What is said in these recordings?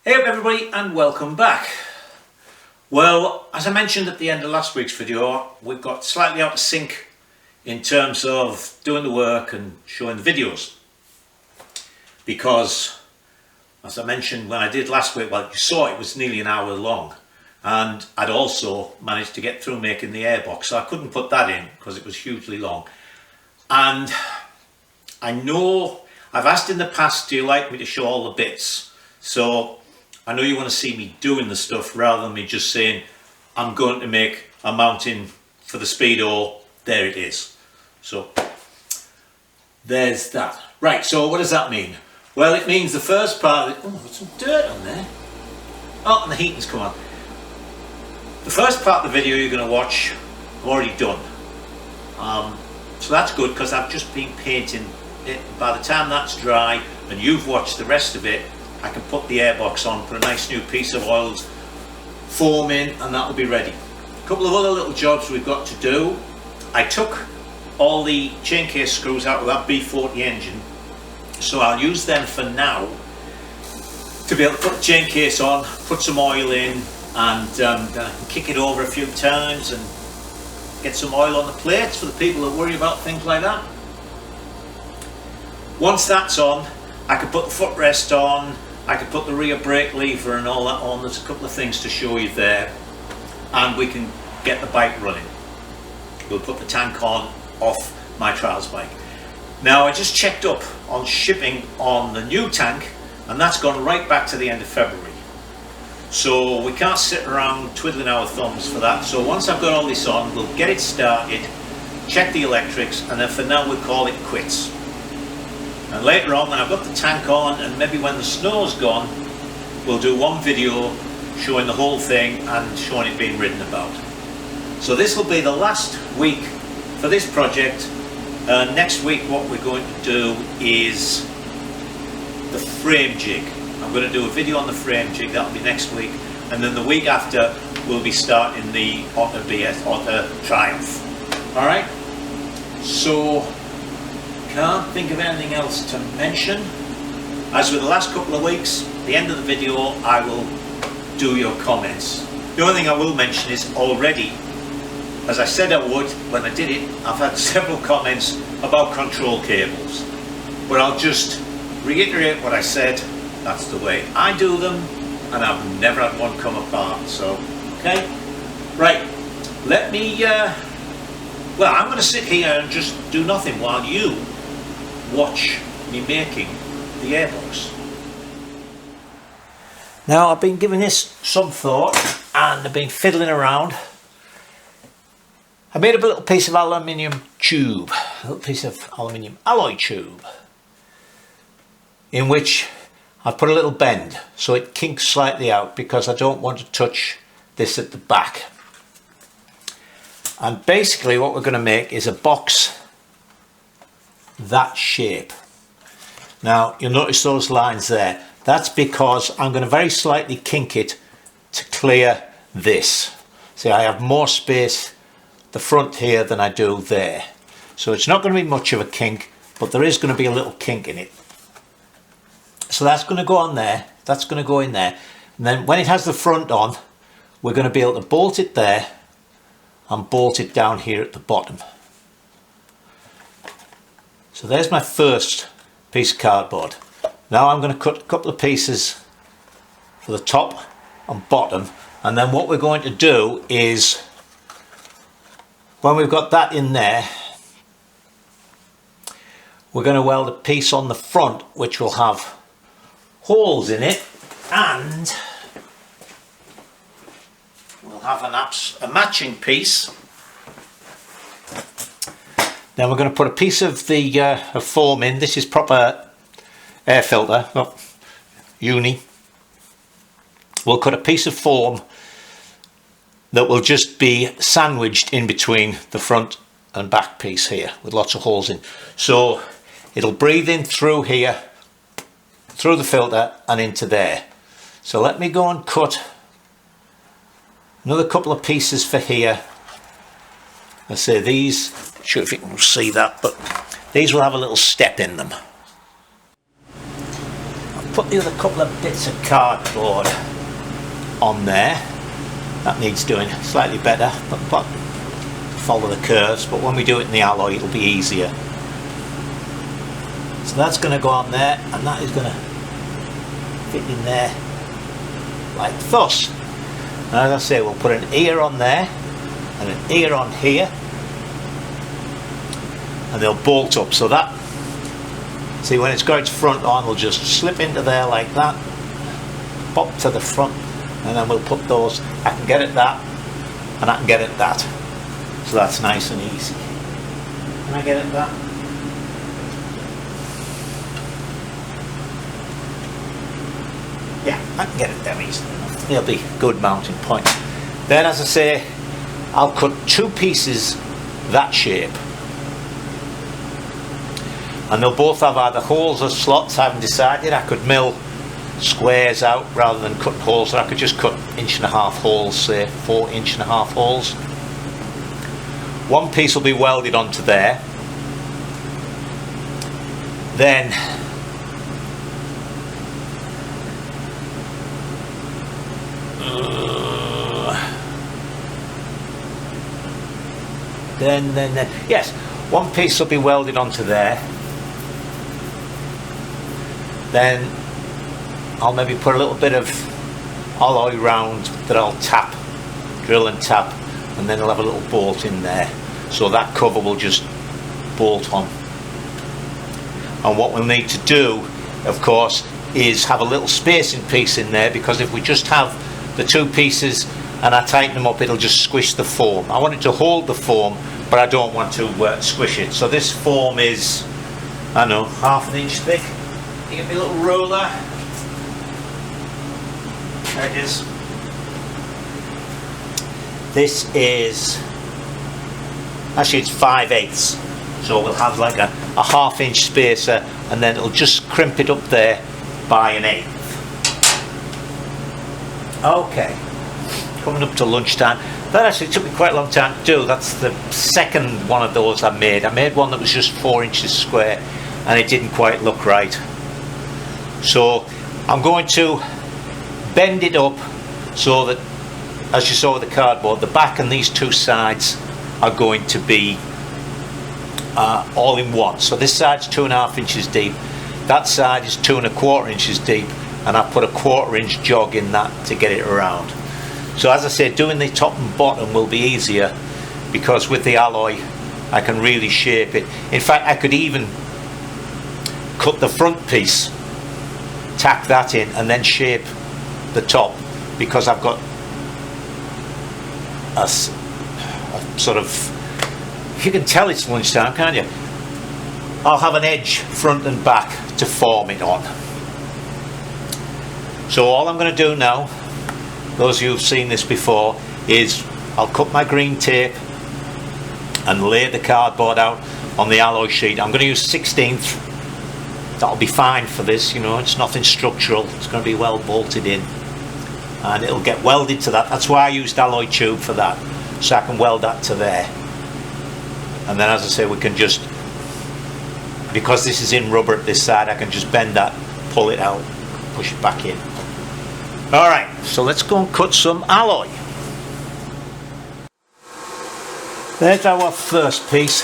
Hey up everybody and welcome back. Well, as I mentioned at the end of last week's video, we've got slightly out of sync in terms of doing the work and showing the videos. Because, as I mentioned when I did last week, well you saw it was nearly an hour long. And I'd also managed to get through making the airbox, so I couldn't put that in because it was hugely long. And I know I've asked in the past, do you like me to show all the bits? So I know you want to see me doing the stuff rather than me just saying I'm going to make a mountain for the Speedo, there it is. So there's that. Right, so what does that mean? Well, it means the first part of it, oh, there's some dirt on there. Oh, and the heating's come on. The first part of the video you're going to watch, I've already done. So that's good because I've just been painting it. By the time that's dry and you've watched the rest of it, I can put the airbox on, put a nice new piece of oiled foam in, and that will be ready. A couple of other little jobs we've got to do. I took all the chain case screws out of that B40 engine, so I'll use them for now to be able to put the chain case on, put some oil in, and then I can kick it over a few times and get some oil on the plates for the people that worry about things like that. Once that's on, I can put the footrest on, I can put the rear brake lever and all that on. There's a couple of things to show you there, and we can get the bike running. We'll put the tank on off my trials bike. Now I just checked up on shipping on the new tank, and that's gone right back to the end of February. So we can't sit around twiddling our thumbs for that. So once I've got all this on, we'll get it started, check the electrics, and then for now we'll call it quits. And later on, when I've got the tank on, and maybe when the snow's gone, we'll do one video showing the whole thing and showing it being ridden about. So this will be the last week for this project. Next week what we're going to do is the frame jig. I'm going to do a video on the frame jig, that'll be next week. And then the week after, we'll be starting the Otter Triumph. Alright? So, can't think of anything else to mention. As with the last couple of weeks, the end of the video I will do your comments. The only thing I will mention is already, as I said I would when I did it, I've had several comments about control cables, but I'll just reiterate what I said. That's the way I do them, and I've never had one come apart. So okay, right, let me well, I'm going to sit here and just do nothing while you watch me making the airbox. Now I've been giving this some thought and I've been fiddling around. I made a little piece of aluminium tube, a little piece of aluminium alloy tube, in which I've put a little bend so it kinks slightly out because I don't want to touch this at the back. And basically what we're going to make is a box that shape. Now you'll notice those lines there. That's because I'm going to very slightly kink it to clear this. See, I have more space the front here than I do there. So it's not going to be much of a kink, but there is going to be a little kink in it. So that's going to go on there, that's going to go in there. And then when it has the front on, we're going to be able to bolt it there and bolt it down here at the bottom. So there's my first piece of cardboard. Now I'm going to cut a couple of pieces for the top and bottom, and then what we're going to do is, when we've got that in there, we're going to weld a piece on the front which will have holes in it, and we'll have a matching piece. Then we're going to put a piece of the foam in. This is proper air filter, not uni. We'll cut a piece of foam that will just be sandwiched in between the front and back piece here with lots of holes in. So it'll breathe in through here, through the filter and into there. So let me go and cut another couple of pieces for here. I say these, not sure if you can see that, but these will have a little step in them. I've put the other couple of bits of cardboard on there. That needs doing slightly better, but follow the curves, but when we do it in the alloy it'll be easier. So that's going to go on there, and that is going to fit in there like thus. And as I say, we'll put an ear on there and an ear on here, and they'll bolt up. So that, see, when it's got its front on, we'll just slip into there like that, pop to the front, and then we'll put those. I can get it that, and I can get it that. So that's nice and easy. Can I get it that? Yeah, I can get it there easily enough. There'll be good mounting point. Then, as I say, I'll cut two pieces that shape, and they'll both have either holes or slots. I haven't decided. I could mill squares out rather than cut holes, or I could just cut 1.5 inch holes, say 4.5 inch holes. One piece will be welded onto there. Then yes, one piece will be welded onto there. Then I'll maybe put a little bit of alloy round that I'll tap, drill and tap, and then I'll have a little bolt in there, so that cover will just bolt on. And what we'll need to do, of course, is have a little spacing piece in there, because if we just have the two pieces and I tighten them up, it'll just squish the foam. I want it to hold the foam, but I don't want to squish it. So this foam is, I don't know, 1/2 inch thick. You get me a little ruler. There it is. This is, actually it's 5/8, so we'll have like a 1/2 inch spacer, and then it'll just crimp it up there by 1/8. Okay, coming up to lunchtime. That actually took me quite a long time to do. That's the second one of those I made. I made one that was just 4 inches square, and it didn't quite look right. So I'm going to bend it up so that, as you saw with the cardboard, the back and these two sides are going to be all in one. So this side's 2.5 inches deep, that side is 2.25 inches deep, and I put a 1/4 inch jog in that to get it around. So as I said, doing the top and bottom will be easier, because with the alloy I can really shape it. In fact, I could even cut the front piece, tack that in, and then shape the top, because I've got a sort of, you can tell it's lunchtime, can't you? I'll have an edge front and back to form it on. So all I'm going to do now, those of you who've seen this before, is I'll cut my green tape and lay the cardboard out on the alloy sheet. I'm going to use 1/16. That'll be fine for this, you know, it's nothing structural, it's going to be well bolted in, and it'll get welded to that. That's why I used alloy tube for that, so I can weld that to there. And then, as I say, we can just, because this is in rubber at this side, I can just bend that, pull it out, push it back in. Alright, so let's go and cut some alloy. There's our first piece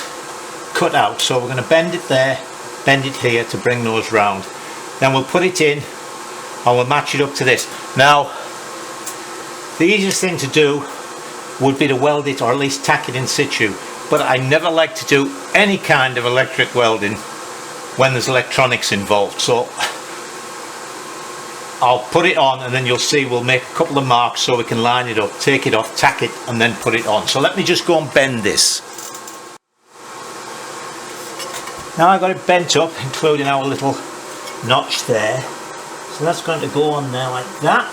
cut out, so we're going to bend it there, bend it here to bring those round. Then we'll put it in and we'll match it up to this. Now, the easiest thing to do would be to weld it, or at least tack it in situ, but I never like to do any kind of electric welding when there's electronics involved. So I'll put it on, and then you'll see we'll make a couple of marks so we can line it up, take it off, tack it, and then put it on. So let me just go and bend this. Now I've got it bent up, including our little notch there. So that's going to go on there like that.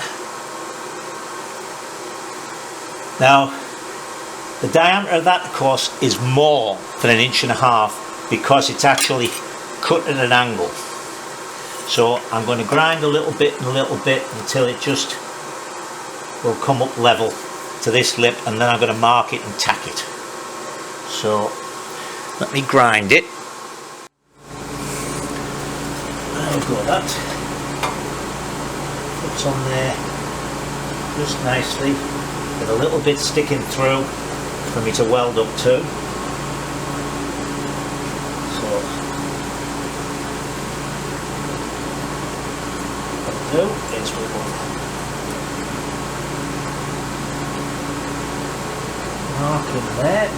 Now, the diameter of that, of course, is more than 1.5 inches, because it's actually cut at an angle. So I'm going to grind a little bit and a little bit until it just will come up level to this lip, and then I'm going to mark it and tack it. So let me grind it. There we go, that. that's on there just nicely, with a little bit sticking through for me to weld up to. So what I'll do is we will mark in there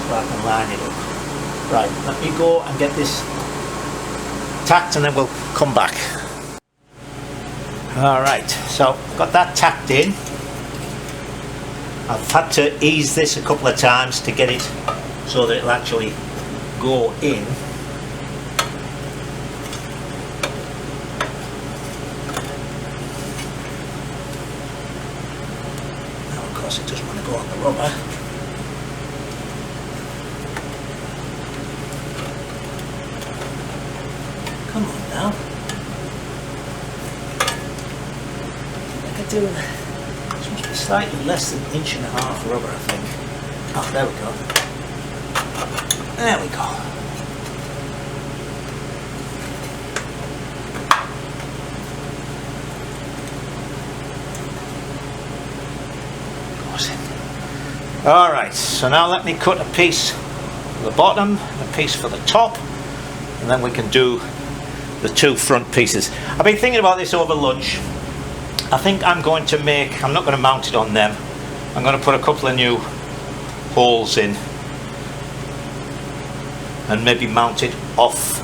so I can line it up. Right, let me go and get this tacked and then we'll come back. Alright, so got that tacked in. I've had to ease this a couple of times to get it so that it'll actually go in. Now of course it doesn't want to go on the rubber. Come on now. I could do this. Must be slightly less than 1.5 inches rubber, I think. Oh, there we go. There we go. Goes in. Alright, so now let me cut a piece for the bottom and a piece for the top, and then we can do the two front pieces. I've been thinking about this over lunch. I think I'm going to make, I'm not going to mount it on them, I'm going to put a couple of new holes in and maybe mount it off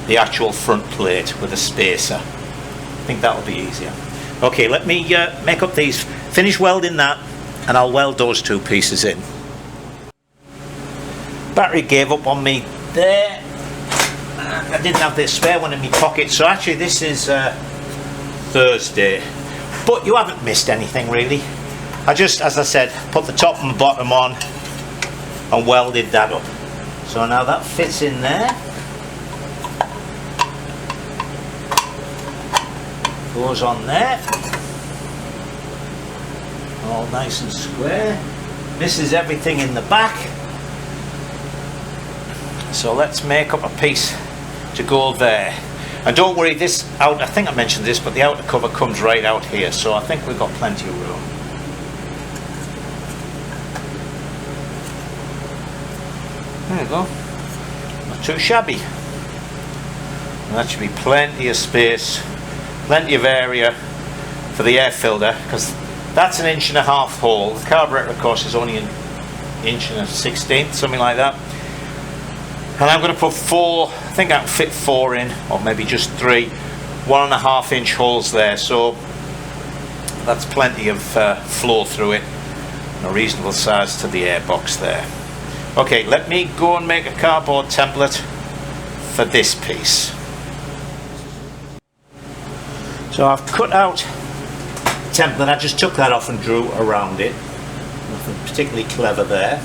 the actual front plate with a spacer. I think that'll be easier. Okay, let me make up these, finish welding that, and I'll weld those two pieces in. Battery gave up on me there. I didn't have the spare one in my pocket, so actually this is Thursday, but you haven't missed anything really. I just, as I said, put the top and bottom on and welded that up. So now that fits in there, goes on there, all nice and square. Misses everything in the back. So let's make up a piece to go there. And don't worry, this out, I think I mentioned this, but the outer cover comes right out here, so I think we've got plenty of room. There you go. Not too shabby. And that should be plenty of space, plenty of area for the air filter, because that's 1.5 inch hole. The carburetor, of course, is only 1.16 inches, something like that. And I'm going to put 4, I think I can fit 4 in, or maybe just 3, 1.5 inch holes there, so that's plenty of flow through it, and a reasonable size to the airbox there. Okay, let me go and make a cardboard template for this piece. So I've cut out the template, I just took that off and drew around it, nothing particularly clever there.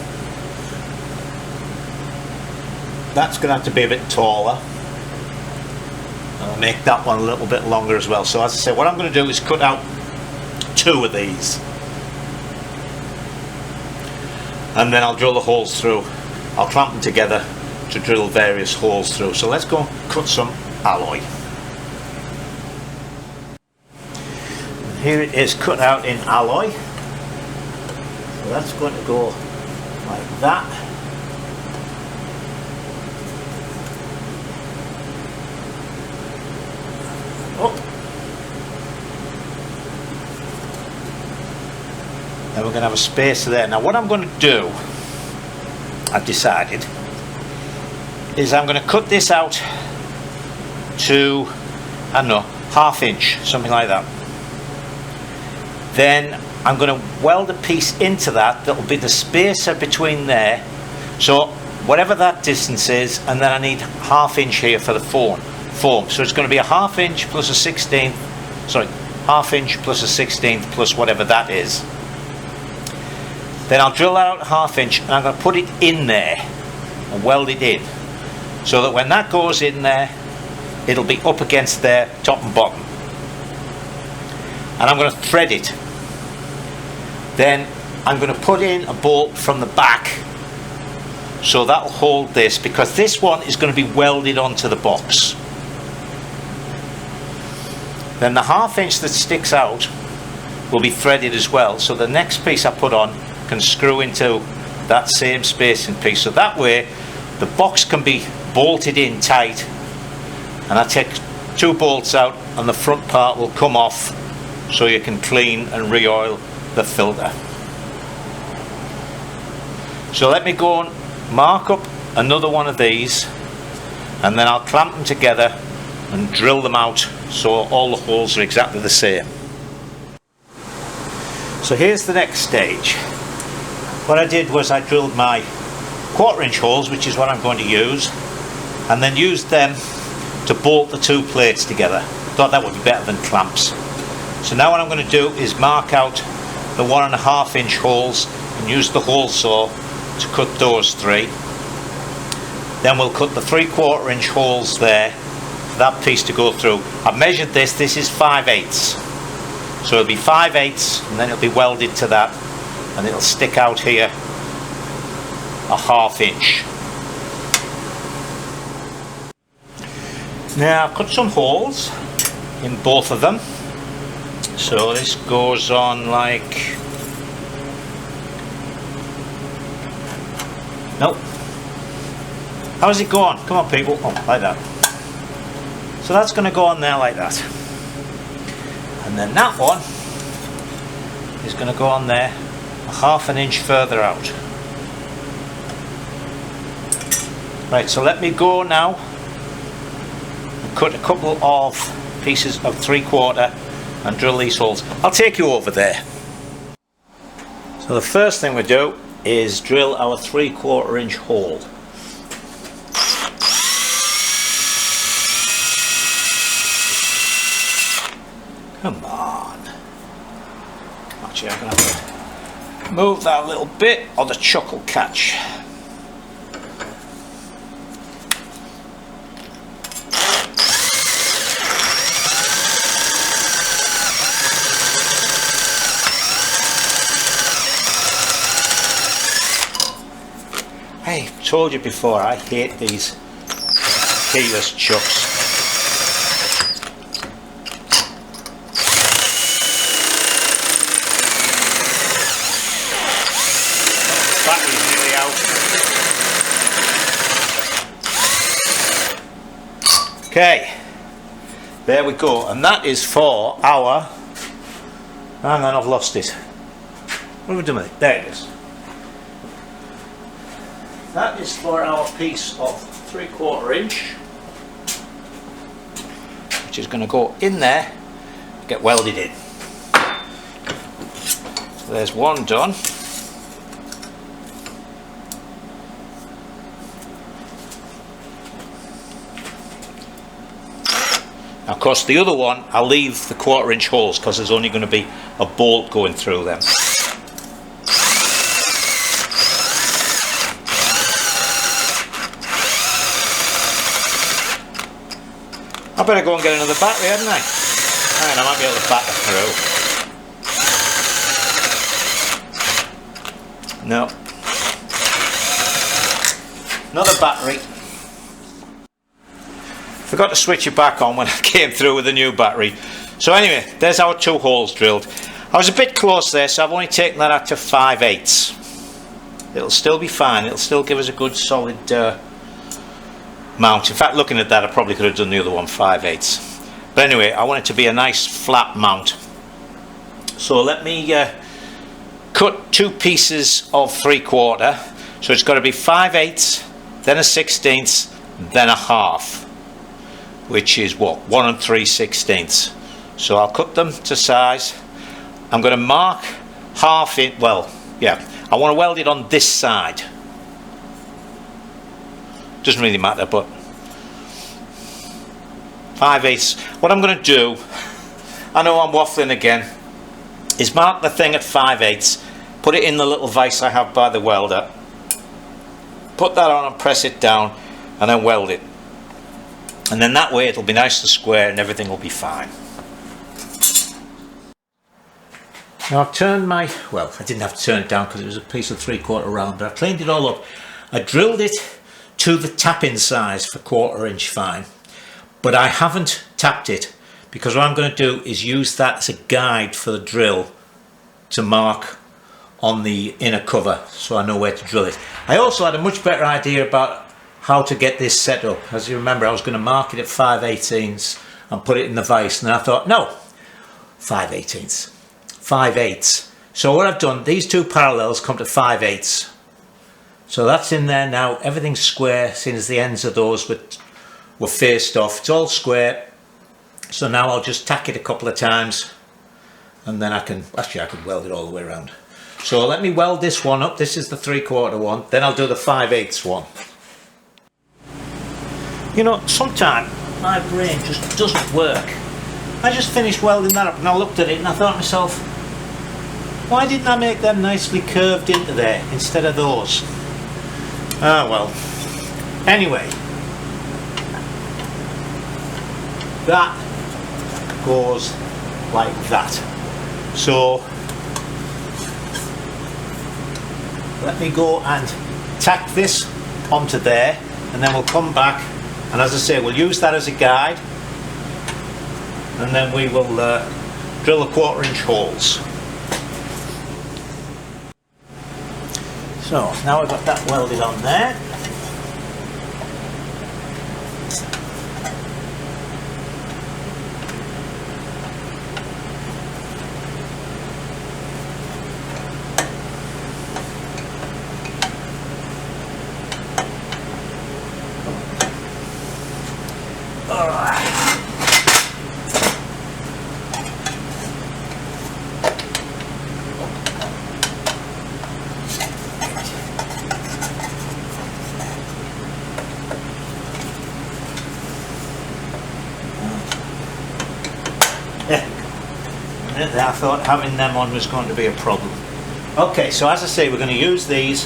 That's going to have to be a bit taller. I'll make that one a little bit longer as well. So as I say, what I'm going to do is cut out 2 of these. And then I'll drill the holes through. I'll clamp them together to drill various holes through. So let's go and cut some alloy. And here it is cut out in alloy. So that's going to go like that. Then we're going to have a spacer there. Now what I'm going to do, I've decided, is I'm going to cut this out to, I don't know, 1/2 inch, something like that. Then I'm going to weld a piece into that will be the spacer between there. So whatever that distance is, and then I need 1/2 inch here for the foam. So it's going to be 1/2 inch plus a 1/16, sorry, 1/2 inch plus a 1/16 plus whatever that is. Then I'll drill out 1/2 inch and I'm going to put it in there and weld it in, so that when that goes in there, it'll be up against there, top and bottom. And I'm going to thread it. Then I'm going to put in a bolt from the back, so that'll hold this, because this one is going to be welded onto the box. Then the 1/2 inch that sticks out will be threaded as well, so the next piece I put on can screw into that same spacing piece, so that way the box can be bolted in tight, and I take 2 bolts out and the front part will come off so you can clean and re-oil the filter. So let me go and mark up another one of these, and then I'll clamp them together and drill them out so all the holes are exactly the same. So here's the next stage. What I did was I drilled my 1/4 inch holes, which is what I'm going to use, and then used them to bolt the 2 plates together. Thought that would be better than clamps. So now what I'm going to do is mark out the 1.5 inch holes and use the hole saw to cut those 3. Then we'll cut the 3/4 inch holes there for that piece to go through. I've measured this is 5/8. So it'll be 5/8 and then it'll be welded to that, and it'll stick out here a 1/2 inch. Now I've cut some holes in both of them. So this goes on like, nope. How's it going? Come on people, oh, like that. So that's going to go on there like that. And then that one is going to go on there a 1/2 inch further out. Right, so let me go now and cut a couple of pieces of 3/4 and drill these holes. I'll take you over there. So the first thing we do is drill our 3/4 inch hole. Come on. Actually, I'm going to have to move that a little bit or the chuck will catch. I told you before, I hate these keyless chucks. Battery's nearly out. Okay, there we go, and that is for our, hang on, I've lost it. What have we done with it? There it is. That is for our piece of 3/4 inch, which is going to go in there, get welded in. So there's one done. Now, of course, the other one, I'll leave the 1/4 inch holes because there's only going to be a bolt going through them. I better go and get another battery, hadn't I? And I might be able to batter through. No. Another battery. Forgot to switch it back on when I came through with the new battery. So anyway, there's our 2 holes drilled. I was a bit close there, so I've only taken that out to 5/8. It'll still be fine. It'll still give us a good solid mount. In fact, looking at that, I probably could have done the other one 5/8. But anyway, I want it to be a nice flat mount. So let me cut 2 pieces of 3/4. So it's got to be 5/8, then a 1/16, then a 1/2, which is what, 1 3/16. So I'll cut them to size. I'm going to mark 1/2 inch. Well, yeah, I want to weld it on this side. Doesn't really matter, but 5/8. What I'm going to do, I know I'm waffling again, is mark the thing at 5/8, put it in the little vise I have by the welder, put that on and press it down, and then weld it. And then that way it'll be nice and square and everything will be fine. Now I've turned my, well, I didn't have to turn it down because it was a piece of 3/4 round, but I cleaned it all up. I drilled it to the tap-in size for 1/4 inch fine, but I haven't tapped it because what I'm going to do is use that as a guide for the drill to mark on the inner cover, so I know where to drill it. I also had a much better idea about how to get this set up. As you remember, I was going to mark it at 5/18 and put it in the vise, and I thought, no, 5/18, 5/8. So what I've done, these two parallels come to 5/8. So that's in there now. Everything's square, seeing as the ends of those were faced off. It's all square. So now I'll just tack it a couple of times, and then I could weld it all the way around. So let me weld this one up. This is the 3/4 one. Then I'll do the 5/8 one. You know, sometimes my brain just doesn't work. I just finished welding that up and I looked at it and I thought to myself, why didn't I make them nicely curved into there instead of those? Ah well. Anyway, that goes like that. So let me go and tack this onto there, and then we'll come back, and as I say, we'll use that as a guide, and then we will drill the 1/4" holes. So now we've got that welded on there. I thought having them on was going to be a problem. Okay, so as I say, we're going to use these.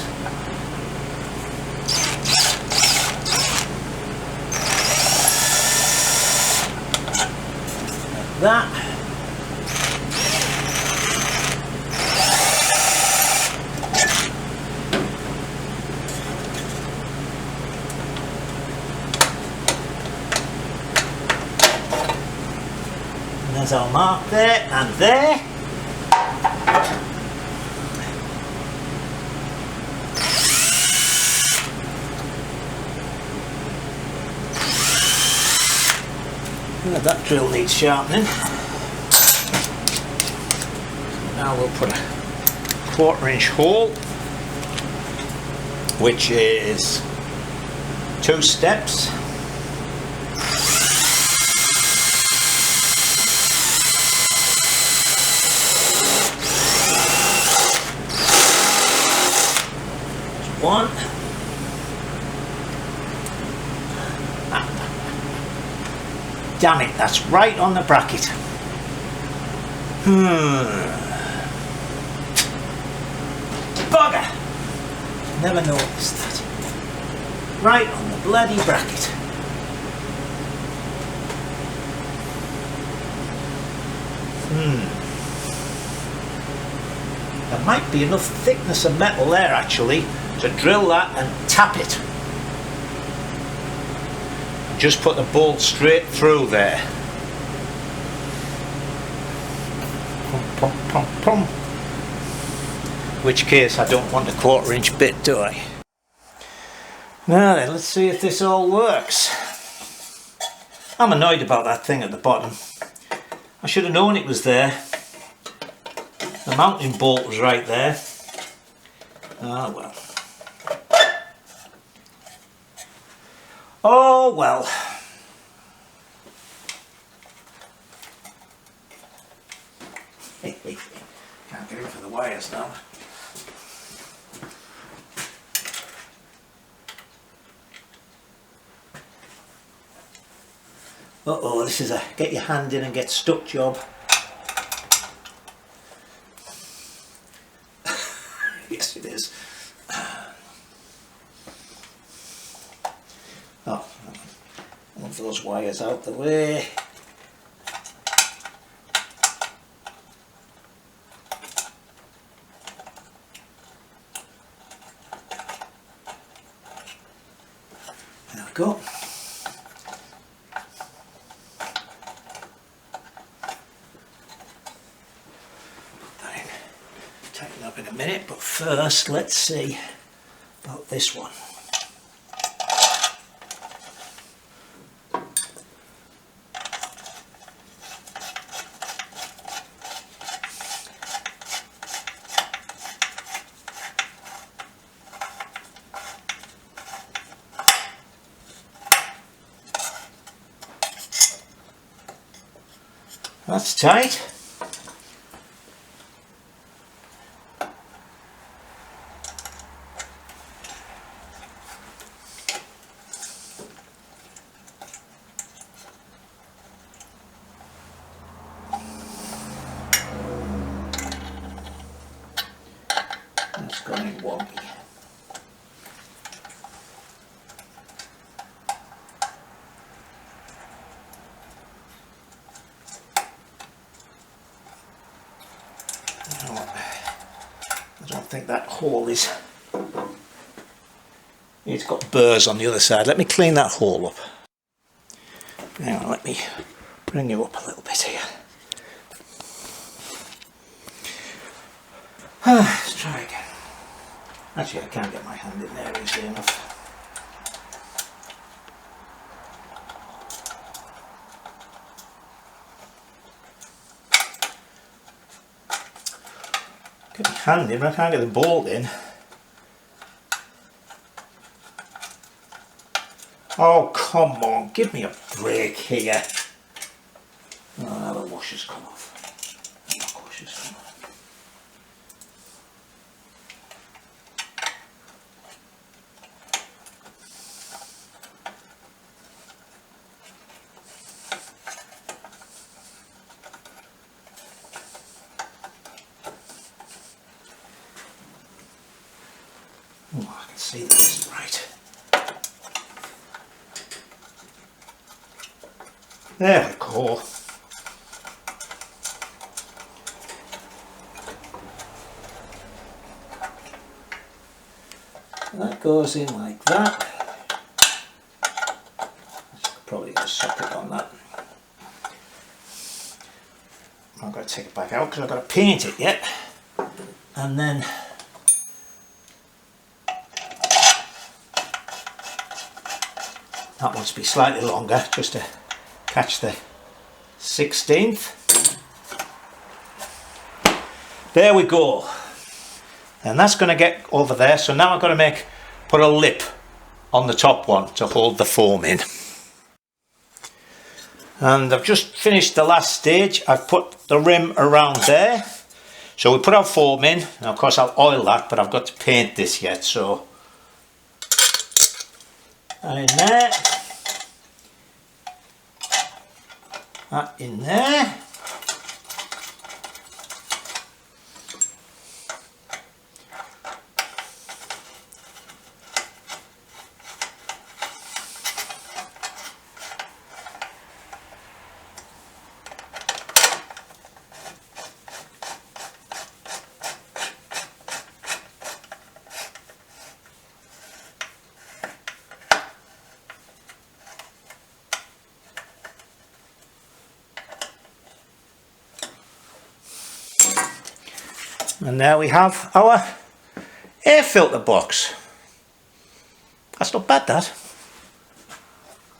Like that. There's our mark there and there. That drill needs sharpening. Now we'll put a 1/4" hole, which is 2 steps. One. Damn it, that's right on the bracket. Bugger! Never noticed that. Right on the bloody bracket. There might be enough thickness of metal there actually to drill that and tap it. Just put the bolt straight through there. Pum, pum, pum, pum. In which case I don't want a 1/4" bit, do I? Now then, let's see if this all works. I'm annoyed about that thing at the bottom. I should have known it was there. The mounting bolt was right there. Ah well. Oh well. Can't get in for the wires now. Uh-oh, this is a get your hand in and get stuck job. Yes it is. Oh, move those wires out the way. There we go. tighten up in a minute, but first let's see about this one. That's tight. That's going wonky. I don't think that hole is... It's got burrs on the other side. Let me clean that hole up. Now let me bring you up a little bit here. Let's try again. Actually, I can't get my hand in there easily enough. Get my hand in, but I can't get the bolt in. Oh, come on, give me a break here. Oh, now the washer's come off. The washer's come off. Oh, I can see that isn't right. There we go. That goes in like that. I should probably get a socket on that. I've got to take it back out because I've got to paint it yet. And then that wants to be slightly longer just to catch the 16th. There we go. And that's going to get over there. So now I've got to put a lip on the top one to hold the foam in. And I've just finished the last stage. I've put the rim around there. So we put our foam in. Now of course I'll oil that, but I've got to paint this yet. So that in there. That in there. And there we have our air filter box. That's not bad, that.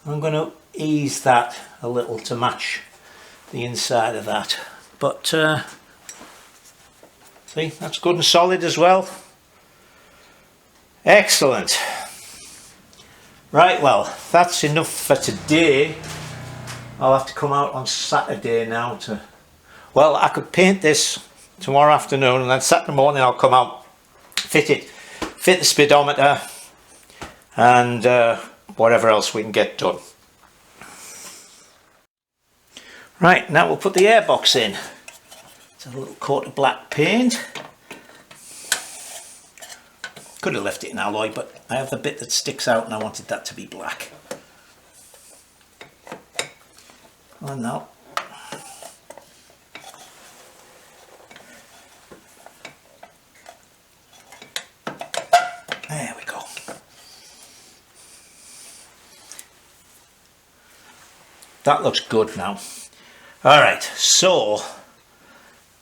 I'm going to ease that a little to match the inside of that. But see, that's good and solid as well. Excellent. Right, well, that's enough for today. I'll have to come out on Saturday now to... Well, I could paint this tomorrow afternoon, and then Saturday morning I'll come out, fit the speedometer, and whatever else we can get done. Right, now we'll put the airbox in. It's a little coat of black paint. Could have left it in alloy, but I have the bit that sticks out and I wanted that to be black. Oh no. There we go. That looks good now. Alright, so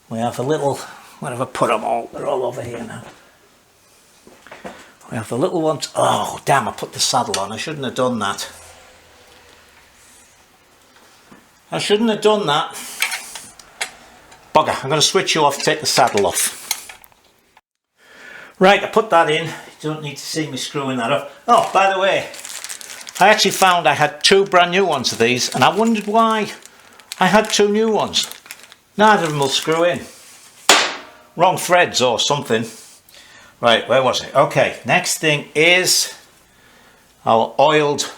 we have a little Where have I put them all? They're all over here now. We have the little ones. Oh, damn, I put the saddle on. I shouldn't have done that. I shouldn't have done that. Bugger, I'm going to switch you off, take the saddle off. Right, I put that in. You don't need to see me screwing that up. Oh, by the way, I actually found I had 2 brand new ones of these, and I wondered why I had 2 new ones. Neither of them will screw in. Wrong threads or something. Right, where was it? Okay, next thing is our oiled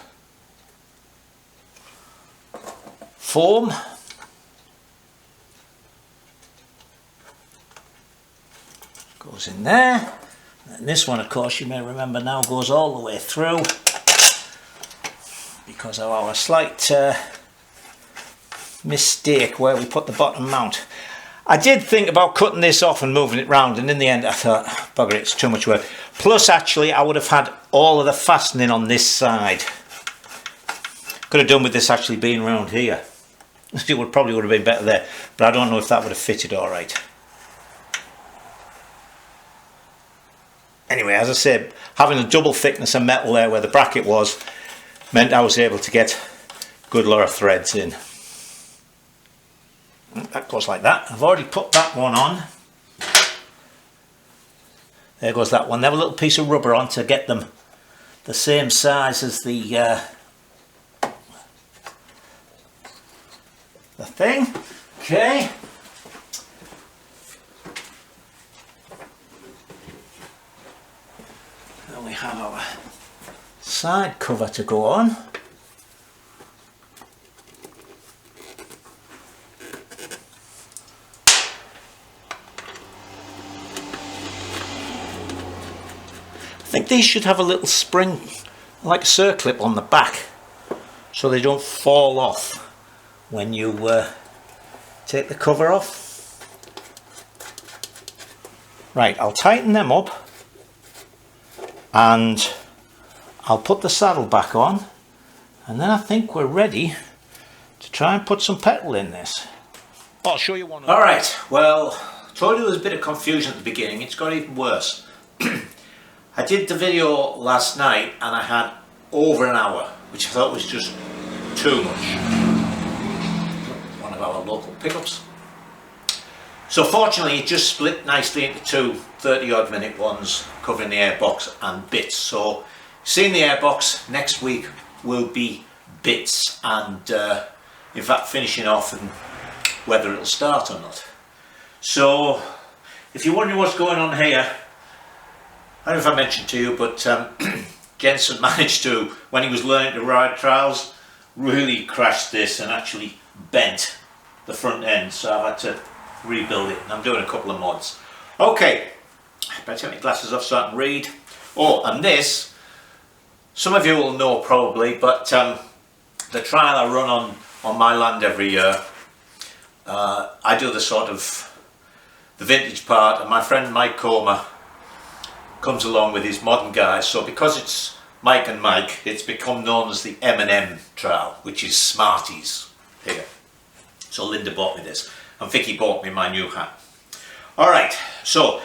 foam. Goes in there. And this one, of course, you may remember now goes all the way through because of our slight mistake where we put the bottom mount. I did think about cutting this off and moving it round, and in the end I thought, bugger it, it's too much work. Plus, actually, I would have had all of the fastening on this side. Could have done with this actually being round here. It probably would have been better there, but I don't know if that would have fitted all right. Anyway, as I said, having a double thickness of metal there where the bracket was meant I was able to get a good lot of threads in. That goes like that. I've already put that one on. There goes that one. They have a little piece of rubber on to get them the same size as the thing. Okay. Then we have our side cover to go on. I think these should have a little spring, like a circlip on the back, so they don't fall off when you take the cover off. Right, I'll tighten them up and I'll put the saddle back on, and then I think we're ready to try and put some petrol in this. I'll show you one. Alright, well, I told you there was a bit of confusion at the beginning. It's got even worse. I did the video last night and I had over an hour, which I thought was just too much. One of our local pickups. So fortunately it just split nicely into 2 30-odd minute ones covering the airbox and bits. So seeing the airbox next week will be bits and in fact finishing off and whether it'll start or not. So if you're wondering what's going on here, I don't know if I mentioned to you, but Jensen managed to, when he was learning to ride trials, really crashed this and actually bent the front end, so I've had to rebuild it, and I'm doing a couple of mods. Okay, better take my glasses off so I can read. Oh, and this, some of you will know probably, but the trial I run on my land every year, I do the sort of the vintage part, and my friend Mike Comer comes along with his modern guys. So because it's Mike and Mike, it's become known as the M&M trial, which is Smarties here. So Linda bought me this, and Vicky bought me my new hat. Alright, so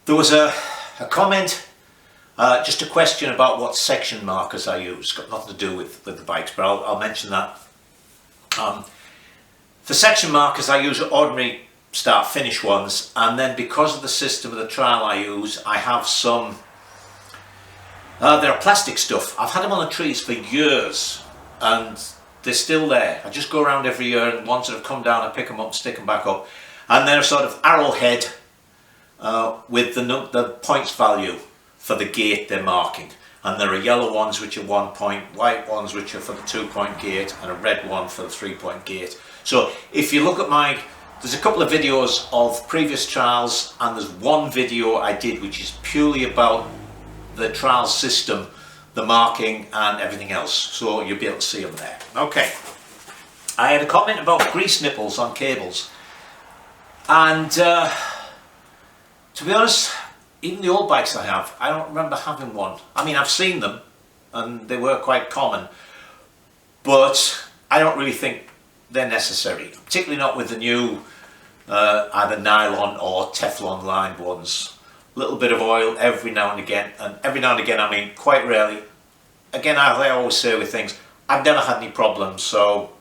there was a comment, just a question about what section markers I use. It's got nothing to do with the bikes, but I'll mention that. For section markers I use ordinary start finish ones, and then because of the system of the trial I use, I have some they're plastic stuff. I've had them on the trees for years and they're still there. I just go around every year, and ones that have come down I pick them up and stick them back up, and they're a sort of arrowhead with the points value for the gate they're marking, and there are yellow ones which are 1 point, white ones which are for the 2-point gate, and a red one for the 3-point gate. So if you look at there's a couple of videos of previous trials, and there's one video I did which is purely about the trial system, the marking and everything else, so you'll be able to see them there. Okay, I had a comment about grease nipples on cables, and to be honest, even the old bikes I have, I don't remember having one. I mean, I've seen them and they were quite common, but I don't really think they're necessary, particularly not with the new either nylon or Teflon lined ones. A little bit of oil every now and again, I mean quite rarely. Again, as I always say with things, I've never had any problems, so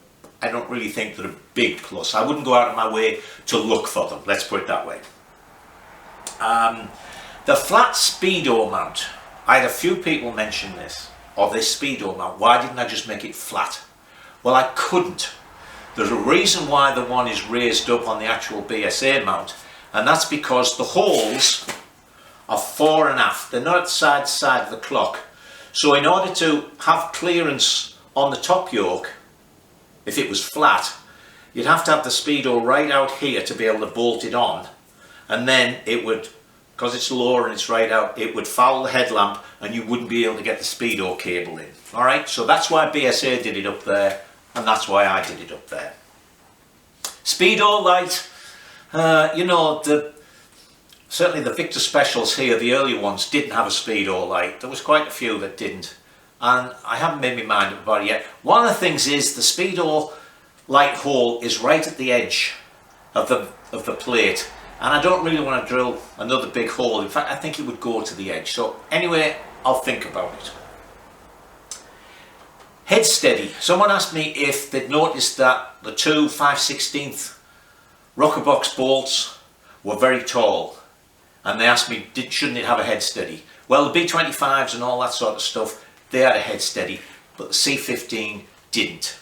I don't really think they're a big plus. I wouldn't go out of my way to look for them, let's put it that way. The flat speedo mount. I had a few people mention this, or this speedo mount. Why didn't I just make it flat? Well, I couldn't. There's a reason why the one is raised up on the actual BSA mount, and that's because the holes are fore and aft. They're not at the side of the clock. So in order to have clearance on the top yoke, if it was flat, you'd have to have the speedo right out here to be able to bolt it on, and then it would, because it's lower and it's right out, it would foul the headlamp and you wouldn't be able to get the speedo cable in. Alright, so that's why BSA did it up there, and that's why I did it up there. Speedo light, you know, certainly the Victor Specials here, the early ones, didn't have a speedo light. There was quite a few that didn't, and I haven't made my mind up about it yet. One of the things is the speedo light hole is right at the edge of the plate, and I don't really want to drill another big hole. In fact, I think it would go to the edge. So anyway, I'll think about it. Head steady. Someone asked me if they'd noticed that the two 5/16 rocker box bolts were very tall, and they asked me, shouldn't it have a head steady? Well, the B25s and all that sort of stuff, they had a head steady, but the C15 didn't.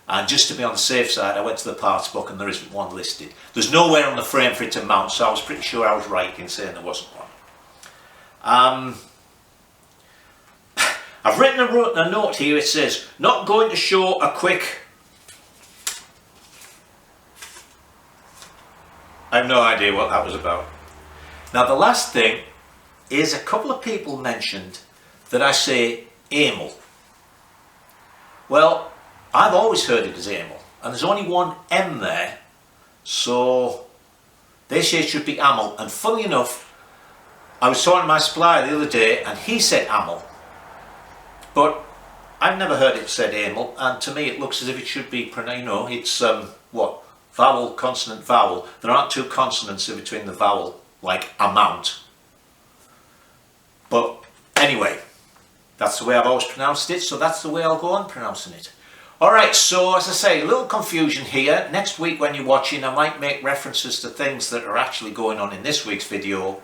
And just to be on the safe side, I went to the parts book and there isn't one listed. There's nowhere on the frame for it to mount, so I was pretty sure I was right in saying there wasn't one. I've written a note here. It says, not going to show a quick... I have no idea what that was about. Now the last thing is a couple of people mentioned that I say amyl. Well, I've always heard it as amyl, and there's only one M there, so they say it should be amyl. And funnily enough, I was talking to my supplier the other day and he said amyl, but I've never heard it said amyl, and to me it looks as if it should be, you know, it's what, vowel, consonant, vowel. There aren't two consonants in between the vowel, like amount. But anyway, that's the way I've always pronounced it, so that's the way I'll go on pronouncing it. Alright, so as I say, a little confusion here. Next week when you're watching, I might make references to things that are actually going on in this week's video,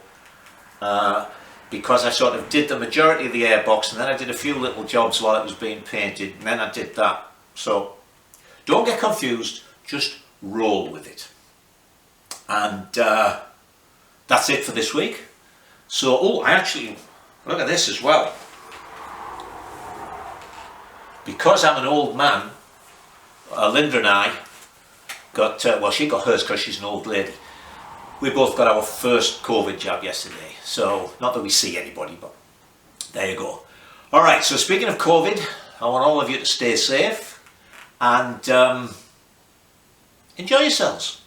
because I sort of did the majority of the airbox, and then I did a few little jobs while it was being painted, and then I did that. So don't get confused, just roll with it. And that's it for this week. So, oh, I actually, look at this as well. Because I'm an old man, Linda and I got, well, she got hers because she's an old lady. We both got our first COVID jab yesterday. So, not that we see anybody, but there you go. Alright, so speaking of COVID, I want all of you to stay safe and enjoy yourselves.